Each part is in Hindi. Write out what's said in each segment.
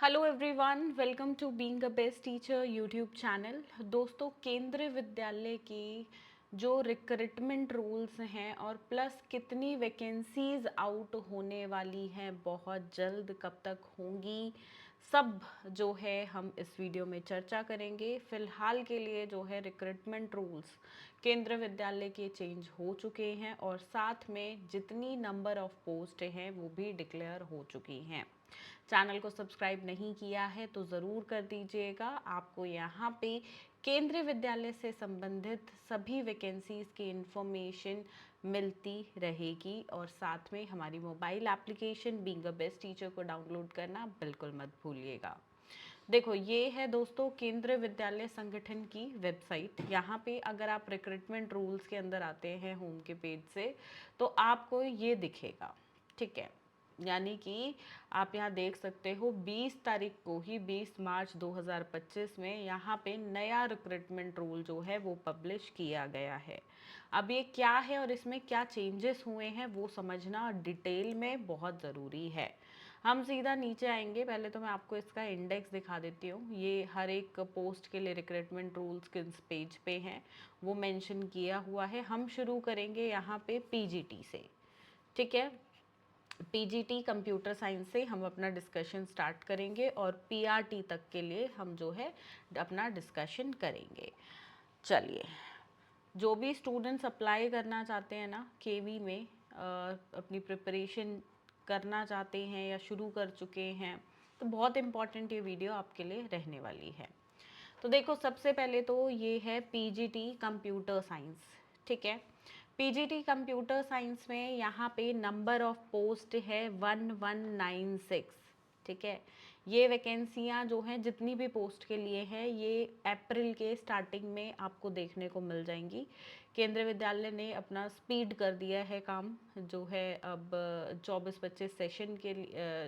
Hello everyone, welcome to being a best teacher YouTube channel. दोस्तों, केंद्रीय विद्यालय की जो रिक्रूटमेंट रूल्स हैं और प्लस कितनी वैकेंसीज आउट होने वाली हैं बहुत जल्द, कब तक होंगी, सब जो है हम इस वीडियो में चर्चा करेंगे। फ़िलहाल के लिए जो है रिक्रूटमेंट रूल्स केंद्रीय विद्यालय के चेंज हो चुके हैं और साथ में जितनी नंबर ऑफ पोस्ट हैं वो भी डिक्लेयर हो चुकी हैं। चैनल को सब्सक्राइब नहीं किया है तो ज़रूर कर दीजिएगा। आपको यहाँ पे केंद्रीय विद्यालय से संबंधित सभी वैकेंसीज़ की इन्फॉर्मेशन मिलती रहेगी और साथ में हमारी mobile application being a best teacher को डाउनलोड करना बिल्कुल मत भूलिएगा। देखो, ये है दोस्तों केंद्रीय विद्यालय संगठन की वेबसाइट। यहाँ पे अगर आप रिक्रूटमेंट रूल्स के अंदर आते हैं होम के पेज से तो आपको ये दिखेगा, ठीक है। यानी कि आप यहाँ देख सकते हो 20 तारीख को ही 20 मार्च 2025 में यहाँ पे नया रिक्रूटमेंट रूल जो है वो पब्लिश किया गया है। अब ये क्या है और इसमें क्या चेंजेस हुए हैं वो समझना डिटेल में बहुत ज़रूरी है। हम सीधा नीचे आएंगे। पहले तो मैं आपको इसका इंडेक्स दिखा देती हूँ। ये हर एक पोस्ट के लिए रिक्रूटमेंट रूल्स किस पेज पे हैं वो मेंशन किया हुआ है। हम शुरू करेंगे यहाँ पे पीजीटी से, ठीक है। पीजीटी कंप्यूटर साइंस से हम अपना डिस्कशन स्टार्ट करेंगे और पीआरटी तक के लिए हम जो है अपना डिस्कशन करेंगे। चलिए, जो भी स्टूडेंट्स अप्लाई करना चाहते हैं ना केवी में, अपनी प्रिपरेशन करना चाहते हैं या शुरू कर चुके हैं, तो बहुत इम्पॉर्टेंट ये वीडियो आपके लिए रहने वाली है। तो देखो, सबसे पहले तो ये है पीजीटी कंप्यूटर साइंस, ठीक है। पीजीटी कंप्यूटर साइंस में यहाँ पे नंबर ऑफ पोस्ट है 1196, ठीक है। ये वैकेंसियाँ जो हैं जितनी भी पोस्ट के लिए हैं ये अप्रैल के स्टार्टिंग में आपको देखने को मिल जाएंगी। केंद्रीय विद्यालय ने अपना स्पीड कर दिया है काम, जो है अब 24-25 सेशन के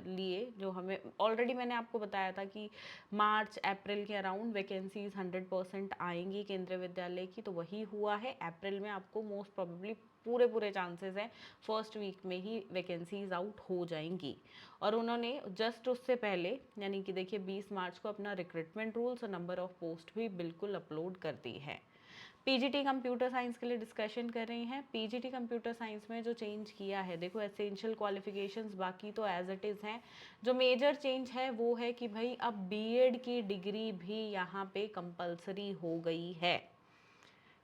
लिए जो हमें ऑलरेडी मैंने आपको बताया था कि मार्च अप्रैल के अराउंड वैकेंसीज 100% आएंगी केंद्रीय विद्यालय की, तो वही हुआ है। अप्रैल में आपको मोस्ट प्रोबेबली पूरे चांसेस हैं फर्स्ट वीक में ही वैकेंसीज आउट हो जाएंगी। और उन्होंने जस्ट उससे पहले यानी कि देखिए 20 मार्च को अपना रिक्रूटमेंट रूल्स और नंबर ऑफ पोस्ट भी बिल्कुल अपलोड कर दी है। पीजीटी कंप्यूटर साइंस के लिए डिस्कशन कर रही हैं। पीजीटी कंप्यूटर साइंस में जो चेंज किया है, देखो एसेंशियल क्वालिफिकेशंस बाकी तो एज इट इज़ हैं। जो मेजर चेंज है वो है कि भाई अब बीएड की डिग्री भी यहाँ पे कंपलसरी हो गई है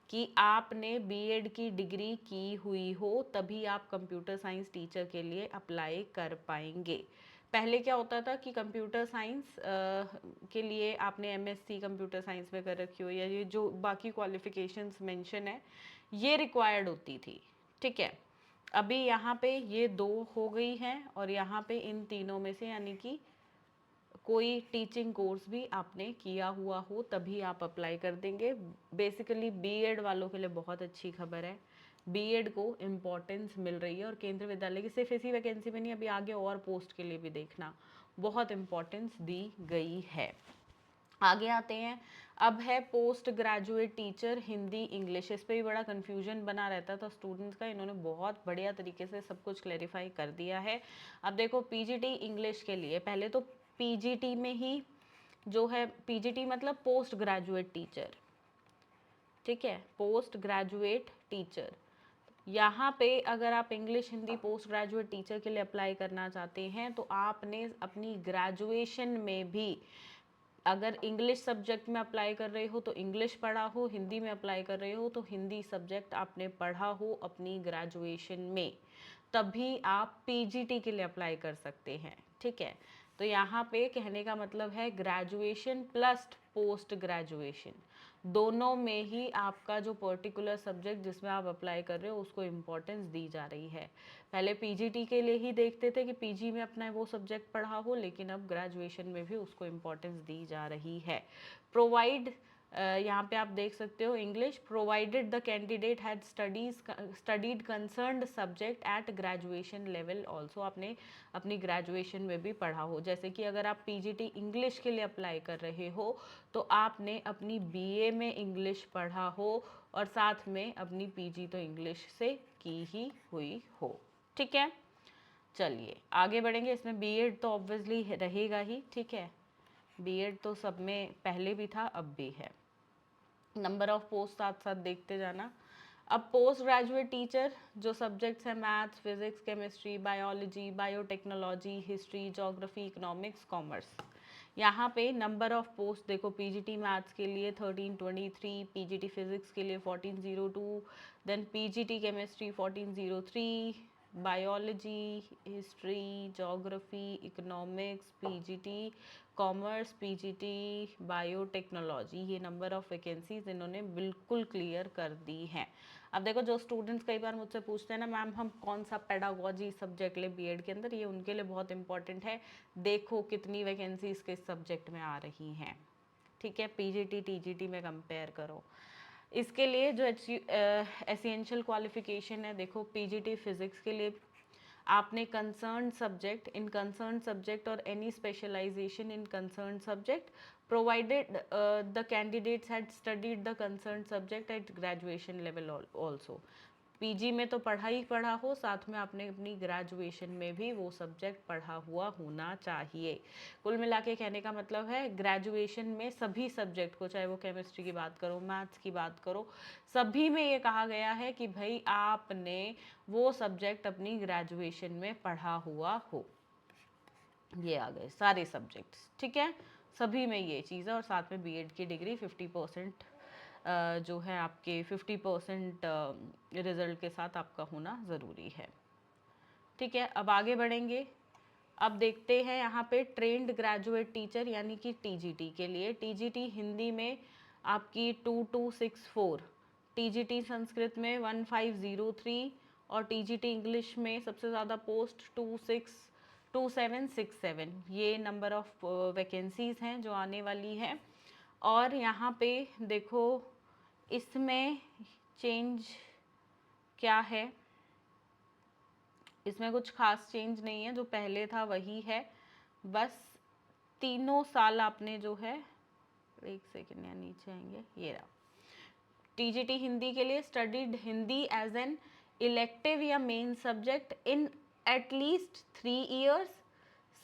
कि आपने बीएड की डिग्री की हुई हो तभी आप कंप्यूटर साइंस टीचर के लिए अप्लाई कर पाएंगे। पहले क्या होता था कि कंप्यूटर साइंस के लिए आपने एमएससी कंप्यूटर साइंस में कर रखी हो या ये जो बाकी क्वालिफिकेशंस मेंशन है ये रिक्वायर्ड होती थी, ठीक है। अभी यहाँ पे ये 2 हो गई हैं और यहाँ पे इन तीनों में से यानी कि कोई टीचिंग कोर्स भी आपने किया हुआ हो तभी आप अप्लाई कर देंगे। बेसिकली बीएड वालों के लिए बहुत अच्छी खबर है। बीएड को इम्पोर्टेंस मिल रही है और केंद्रीय विद्यालय की सिर्फ इसी वैकेंसी में नहीं, अभी आगे और पोस्ट के लिए भी देखना बहुत इम्पोर्टेंस दी गई है। आगे आते हैं। अब है post graduate teacher Hindi English. इस पर भी बड़ा कन्फ्यूजन बना रहता था स्टूडेंट्स का, इन्होंने बहुत बढ़िया तरीके से सब कुछ क्लैरिफाई कर दिया है। अब देखो, पीजीटी इंग्लिश के लिए पहले तो पीजीटी में ही जो है, पीजीटी मतलब पोस्ट ग्रेजुएट टीचर, ठीक है, पोस्ट ग्रेजुएट टीचर। यहाँ पे अगर आप English Hindi post graduate teacher के लिए अप्लाई करना चाहते हैं तो आपने अपनी ग्रेजुएशन में भी, अगर इंग्लिश सब्जेक्ट में अप्लाई कर रहे हो तो इंग्लिश पढ़ा हो, हिंदी में अप्लाई कर रहे हो तो हिंदी सब्जेक्ट आपने पढ़ा हो अपनी ग्रेजुएशन में, तभी आप पीजीटी के लिए अप्लाई कर सकते हैं, ठीक है। तो यहाँ पे कहने का मतलब है ग्रेजुएशन प्लस पोस्ट ग्रेजुएशन दोनों में ही आपका जो पर्टिकुलर सब्जेक्ट जिसमें आप अप्लाई कर रहे हो उसको इम्पोर्टेंस दी जा रही है। पहले पीजीटी के लिए ही देखते थे कि पीजी में अपना वो सब्जेक्ट पढ़ा हो, लेकिन अब ग्रेजुएशन में भी उसको इम्पोर्टेंस दी जा रही है। प्रोवाइड, यहाँ पे आप देख सकते हो English, provided the candidate had studied concerned subject at graduation level also, आपने अपनी ग्रेजुएशन में भी पढ़ा हो। जैसे कि अगर आप पीजीटी इंग्लिश के लिए अप्लाई कर रहे हो तो आपने अपनी बीए में इंग्लिश पढ़ा हो और साथ में अपनी पीजी तो इंग्लिश से की ही हुई हो, ठीक है। चलिए आगे बढ़ेंगे। इसमें बीएड तो ऑब्वियसली रहेगा ही, ठीक है। बीएड तो सब में पहले भी था, अब भी है। नंबर ऑफ पोस्ट साथ साथ देखते जाना। अब पोस्ट ग्रेजुएट टीचर जो सब्जेक्ट्स हैं maths, physics, chemistry, biology, biotechnology, history, geography, economics, commerce, यहाँ पे नंबर ऑफ पोस्ट देखो, पीजीटी मैथ्स के लिए 1323, पीजीटी फिजिक्स के लिए 1402, then PGT chemistry 1403, biology, history, geography, economics, PGT commerce, PGT biotechnology, ये नंबर ऑफ वैकेंसीज इन्होंने बिल्कुल क्लियर कर दी हैं। अब देखो, जो स्टूडेंट्स कई बार मुझसे पूछते हैं ना मैम हम कौन सा पेडागोजी सब्जेक्ट ले बीएड के अंदर, ये उनके लिए बहुत इंपॉर्टेंट है। देखो कितनी वैकेंसीज किस सब्जेक्ट में आ रही हैं, ठीक है, पीजीटी टीजीटी में कंपेयर करो। इसके लिए जो एसेंशियल क्वालिफिकेशन है, देखो पीजीटी फिजिक्स के लिए आपने कंसर्न सब्जेक्ट और any specialization in concern subject provided the candidates had studied the concern subject at graduation level also. PG में तो पढ़ा ही पढ़ा हो, साथ में आपने अपनी ग्रेजुएशन में भी वो सब्जेक्ट पढ़ा हुआ होना चाहिए। कुल मिला के कहने का मतलब है ग्रेजुएशन में सभी सब्जेक्ट को, चाहे वो केमिस्ट्री की बात करो, मैथ्स की बात करो, सभी में ये कहा गया है कि भाई आपने वो सब्जेक्ट अपनी ग्रेजुएशन में पढ़ा हुआ हो। ये आ गए सारे सब्जेक्ट्स, ठीक है, सभी में ये चीज़ है। और साथ में बीएड की डिग्री 50% जो है आपके 50% रिजल्ट के साथ आपका होना ज़रूरी है, ठीक है। अब आगे बढ़ेंगे। अब देखते हैं यहाँ पे ट्रेंड ग्रेजुएट टीचर यानी कि टीजीटी के लिए। टीजीटी हिंदी में आपकी 2264, टीजीटी संस्कृत में 1503 और टीजीटी इंग्लिश में सबसे ज़्यादा पोस्ट 2767। ये नंबर ऑफ वैकेंसीज़ हैं जो आने वाली हैं। और यहाँ पे देखो इसमें चेंज क्या है, इसमें कुछ खास चेंज नहीं है, जो पहले था वही है। बस तीनों साल आपने जो है, एक सेकेंड या नीचे आएंगे, ये रहा। टीजीटी हिंदी के लिए studied Hindi as an elective या main subject in at least 3 years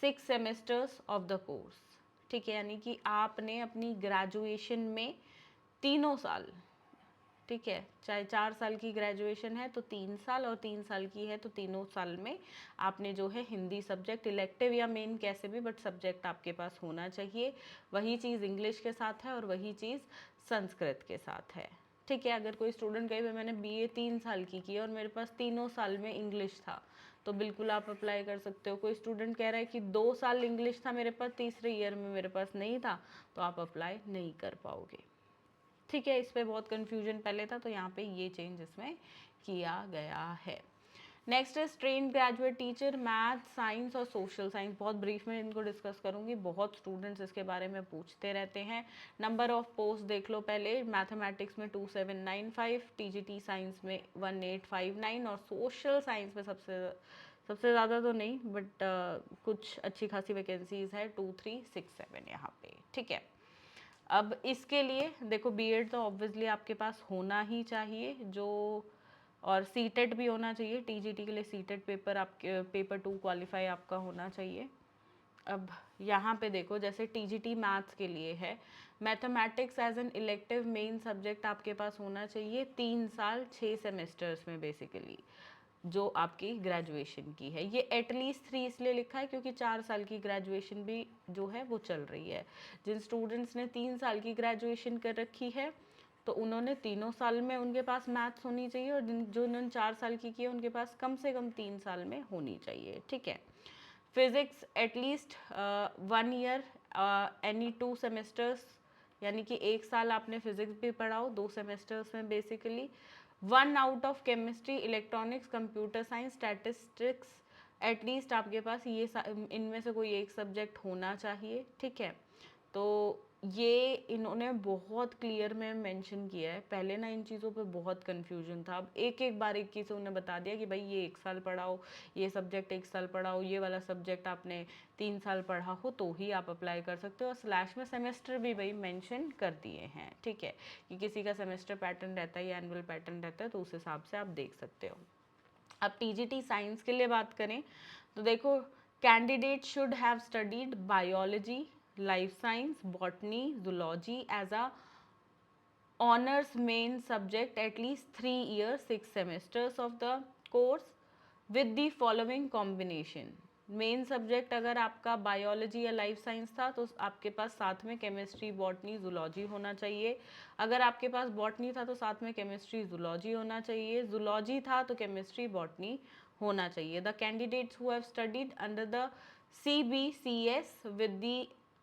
6 semesters of the course, ठीक है, यानी कि आपने अपनी ग्रेजुएशन में तीनों साल, ठीक है, चाहे 4 साल की ग्रेजुएशन है तो 3 साल, और 3 साल की है तो तीनों साल में आपने जो है हिंदी सब्जेक्ट, इलेक्टिव या मेन कैसे भी, बट सब्जेक्ट आपके पास होना चाहिए। वही चीज़ इंग्लिश के साथ है और वही चीज़ संस्कृत के साथ है, ठीक है। अगर कोई स्टूडेंट कहे मैंने बीए 3 साल की और मेरे पास तीनों साल में इंग्लिश था, तो बिल्कुल आप अप्लाई कर सकते हो। कोई स्टूडेंट कह रहा है कि 2 साल इंग्लिश था मेरे पास, तीसरे ईयर में मेरे पास नहीं था, तो आप अप्लाई नहीं कर पाओगे, ठीक है। इस पर बहुत कन्फ्यूजन पहले था, तो यहाँ पे ये चेंज इसमें किया गया है। नेक्स्ट है trained graduate teacher math, science और सोशल साइंस। बहुत ब्रीफ में इनको डिस्कस करूँगी, बहुत स्टूडेंट्स इसके बारे में पूछते रहते हैं। नंबर ऑफ पोस्ट देख लो पहले, मैथमेटिक्स में 2795, टीजीटी साइंस में 1859 और सोशल साइंस में सबसे ज़्यादा तो नहीं बट कुछ अच्छी खासी वैकेंसीज़ है 2367 यहाँ पे, ठीक है। अब इसके लिए देखो बीएड तो ऑब्वियसली आपके पास होना ही चाहिए, जो और सीटेट भी होना चाहिए। टीजीटी के लिए सीटेट पेपर आपके पेपर 2 क्वालिफाई आपका होना चाहिए। अब यहाँ पे देखो जैसे टीजीटी मैथ्स के लिए है, mathematics as an elective main subject आपके पास होना चाहिए 3 साल 6 सेमेस्टर्स में बेसिकली, जो आपकी ग्रेजुएशन की है। ये एटलीस्ट 3 इसलिए लिखा है क्योंकि 4 साल की ग्रेजुएशन भी जो है वो चल रही है। जिन स्टूडेंट्स ने 3 साल की ग्रेजुएशन कर रखी है तो उन्होंने तीनों साल में उनके पास मैथ्स होनी चाहिए, और जो उन्होंने 4 साल की है उनके पास कम से कम 3 साल में होनी चाहिए, ठीक है। Physics at least 1 year any 2 semesters, यानी कि 1 साल आपने फिज़िक्स भी पढ़ाओ 2 सेमेस्टर्स में basically. 1 out of chemistry, electronics, computer science, statistics, at least आपके पास ये इनमें से कोई एक सब्जेक्ट होना चाहिए, ठीक है। तो ये इन्होंने बहुत क्लियर में मेंशन किया है। पहले ना इन चीज़ों पे बहुत कन्फ्यूजन था, अब एक एक बारीकी से उन्हें बता दिया कि भाई ये 1 साल पढ़ाओ, ये सब्जेक्ट 1 साल पढ़ाओ, ये वाला सब्जेक्ट आपने 3 साल पढ़ा हो तो ही आप अप्लाई कर सकते हो। और स्लैश में सेमेस्टर भी भाई मेंशन कर दिए हैं, ठीक है, कि किसी का सेमेस्टर पैटर्न रहता है या एनुअल पैटर्न रहता है, तो उस हिसाब से आप देख सकते हो। अब टीजीटी साइंस के लिए बात करें तो देखो candidate should have studied biology, life science, botany, zoology as a honours main subject at least 3 years 6 semesters of the course with the following combination. Main subject अगर आपका बायोलॉजी या लाइफ साइंस था तो आपके पास साथ में केमिस्ट्री, बॉटनी, जूलॉजी होना चाहिए। अगर आपके पास बॉटनी था तो साथ में केमिस्ट्री, जूलॉजी होना चाहिए। जूलॉजी था तो केमिस्ट्री, बॉटनी होना चाहिए। The candidates who have studied under the CBCS with the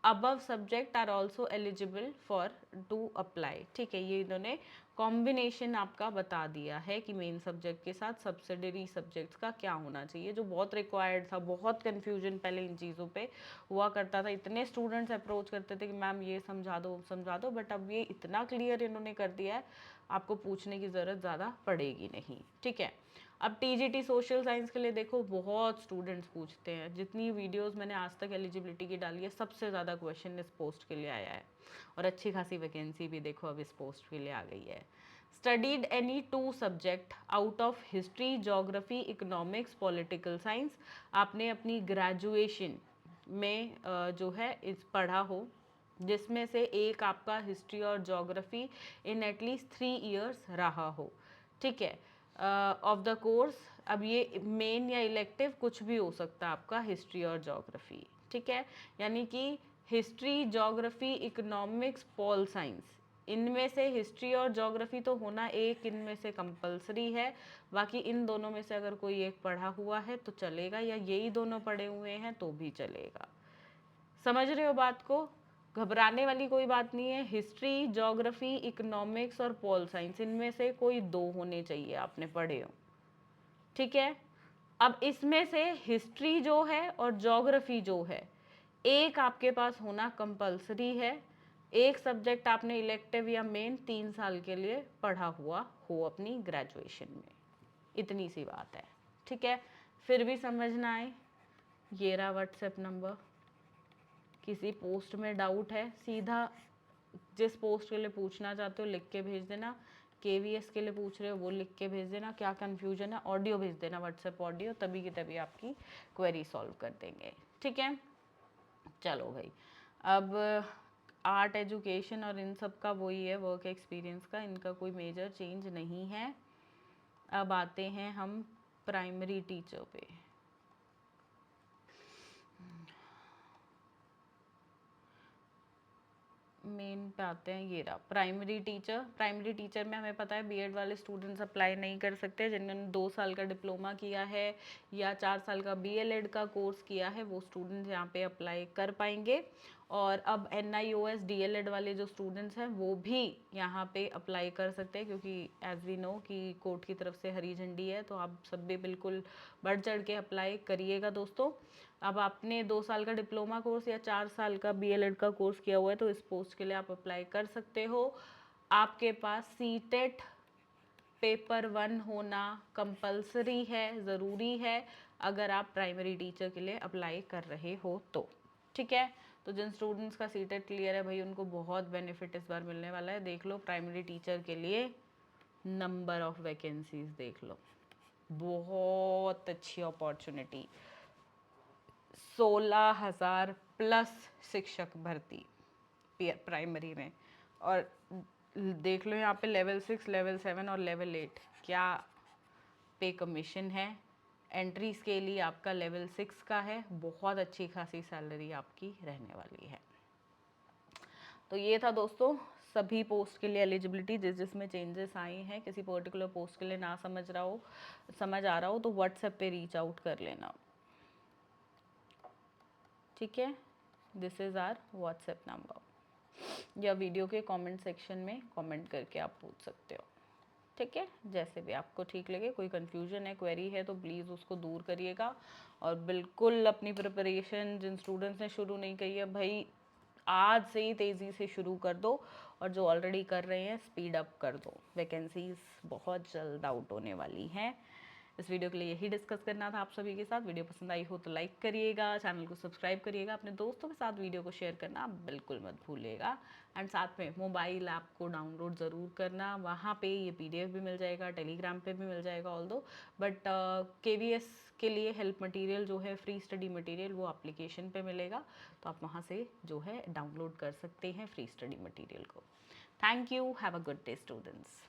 above subject are also eligible for to apply. ठीक है, ये इन्होंने कॉम्बिनेशन आपका बता दिया है कि मेन सब्जेक्ट के साथ सब्सिडरी सब्जेक्ट्स का क्या होना चाहिए, जो बहुत रिक्वायर्ड था। बहुत कन्फ्यूजन पहले इन चीज़ों पे हुआ करता था, इतने स्टूडेंट्स अप्रोच करते थे कि मैम ये समझा दो, बट अब ये इतना क्लियर इन्होंने कर दिया है, आपको पूछने की ज़रूरत ज़्यादा पड़ेगी नहीं। ठीक है, अब टीजीटी सोशल साइंस के लिए देखो बहुत स्टूडेंट्स पूछते हैं। जितनी वीडियोस मैंने आज तक एलिजिबिलिटी की डाली है, सबसे ज़्यादा क्वेश्चन इस पोस्ट के लिए आया है और अच्छी खासी वैकेंसी भी देखो अब इस पोस्ट के लिए आ गई है। Studied any 2 subject out of history, geography, economics, political science. आपने अपनी ग्रेजुएशन में जो है इस पढ़ा हो, जिसमें से एक आपका हिस्ट्री और जोग्राफी इन एटलीस्ट 3 ईयर्स रहा हो। ठीक है, ऑफ द कोर्स। अब ये मेन या इलेक्टिव कुछ भी हो सकता है आपका, हिस्ट्री और जोग्राफी। ठीक है, यानी कि history, geography, economics, pol science, इनमें से हिस्ट्री और जोग्राफी तो होना एक इनमें से कंपलसरी है। बाकी इन दोनों में से अगर कोई एक पढ़ा हुआ है तो चलेगा, या यही दोनों पढ़े हुए हैं तो भी चलेगा। समझ रहे हो बात को? घबराने वाली कोई बात नहीं है। हिस्ट्री, ज्योग्राफी, इकोनॉमिक्स और पॉल साइंस, इनमें से कोई 2 होने चाहिए आपने पढ़े हो। ठीक है, अब इसमें से हिस्ट्री जो है और ज्योग्राफी जो है, एक आपके पास होना कंपलसरी है। एक सब्जेक्ट आपने इलेक्टिव या मेन 3 साल के लिए पढ़ा हुआ हो अपनी ग्रेजुएशन में, इतनी सी बात है। ठीक है, फिर भी समझ ना आए, ये रहा व्हाट्सएप नंबर। किसी पोस्ट में डाउट है, सीधा जिस पोस्ट के लिए पूछना चाहते हो लिख के भेज देना। केवीएस के लिए पूछ रहे हो वो लिख के भेज देना। क्या कन्फ्यूजन है, ऑडियो भेज देना, व्हाट्सएप ऑडियो, तभी की तभी आपकी क्वेरी सॉल्व कर देंगे। ठीक है, चलो भाई। अब आर्ट एजुकेशन और इन सब का वही है, वर्क एक्सपीरियंस का, इनका कोई मेजर चेंज नहीं है। अब आते हैं हम प्राइमरी टीचर पे। मेन पे आते हैं, ये रहा प्राइमरी टीचर। प्राइमरी टीचर में हमें पता है बीएड वाले स्टूडेंट्स अप्लाई नहीं कर सकते। जिन्होंने 2 साल का डिप्लोमा किया है या 4 साल का बीएलएड का कोर्स किया है, वो स्टूडेंट्स यहाँ पे अप्लाई कर पाएंगे। और अब NIOS डीएलएड वाले जो स्टूडेंट्स हैं वो भी यहाँ पे अप्लाई कर सकते हैं, क्योंकि एज वी नो कि कोर्ट की तरफ से हरी झंडी है, तो आप सब भी बिल्कुल बढ़ चढ़ के अप्लाई करिएगा दोस्तों। अब आपने 2 साल का डिप्लोमा कोर्स या 4 साल का बीएलएड का कोर्स किया हुआ है तो इस पोस्ट के लिए आप अप्लाई कर सकते हो। आपके पास सीटेट पेपर 1 होना कंपलसरी है, ज़रूरी है, अगर आप प्राइमरी टीचर के लिए अप्लाई कर रहे हो तो। ठीक है, तो जिन स्टूडेंट्स का सीटेट क्लियर है भाई, उनको बहुत बेनिफिट इस बार मिलने वाला है। देख लो प्राइमरी टीचर के लिए नंबर ऑफ वैकेंसीज देख लो, बहुत अच्छी अपॉर्चुनिटी। 16,000 प्लस शिक्षक भर्ती प्राइमरी में। और देख लो यहाँ पे लेवल 6, लेवल 7 और लेवल 8 क्या पे कमीशन है। एंट्री स्केल ही आपका लेवल 6 का है, बहुत अच्छी खासी सैलरी आपकी रहने वाली है। तो ये था दोस्तों सभी पोस्ट के लिए एलिजिबिलिटी। जिसमें चेंजेस आए हैं, किसी पर्टिकुलर पोस्ट के लिए ना समझ आ रहा हो तो व्हाट्सएप पे रीच आउट कर लेना। ठीक है, this is our WhatsApp number, या वीडियो के कमेंट सेक्शन में कमेंट करके आप पूछ सकते हो। ठीक है, जैसे भी आपको ठीक लगे। कोई कन्फ्यूजन है, क्वेरी है तो प्लीज़ उसको दूर करिएगा। और बिल्कुल अपनी प्रिपरेशन जिन स्टूडेंट्स ने शुरू नहीं की है भाई, आज से ही तेज़ी से शुरू कर दो, और जो ऑलरेडी कर रहे हैं स्पीड अप कर दो। वैकेंसीज बहुत जल्द आउट होने वाली हैं। इस वीडियो के लिए यही डिस्कस करना था आप सभी के साथ। वीडियो पसंद आई हो तो लाइक करिएगा, चैनल को सब्सक्राइब करिएगा, अपने दोस्तों के साथ वीडियो को शेयर करना बिल्कुल मत भूलिएगा। एंड साथ में मोबाइल ऐप को डाउनलोड ज़रूर करना, वहाँ पे ये PDF भी मिल जाएगा, टेलीग्राम पे भी मिल जाएगा ऑल्दो, बट KVS के लिए हेल्प मटेरियल जो है, फ्री स्टडी मटेरियल, वो एप्लीकेशन पे मिलेगा, तो आप वहाँ से जो है डाउनलोड कर सकते हैं फ्री स्टडी मटेरियल को। Thank you, have a good day students.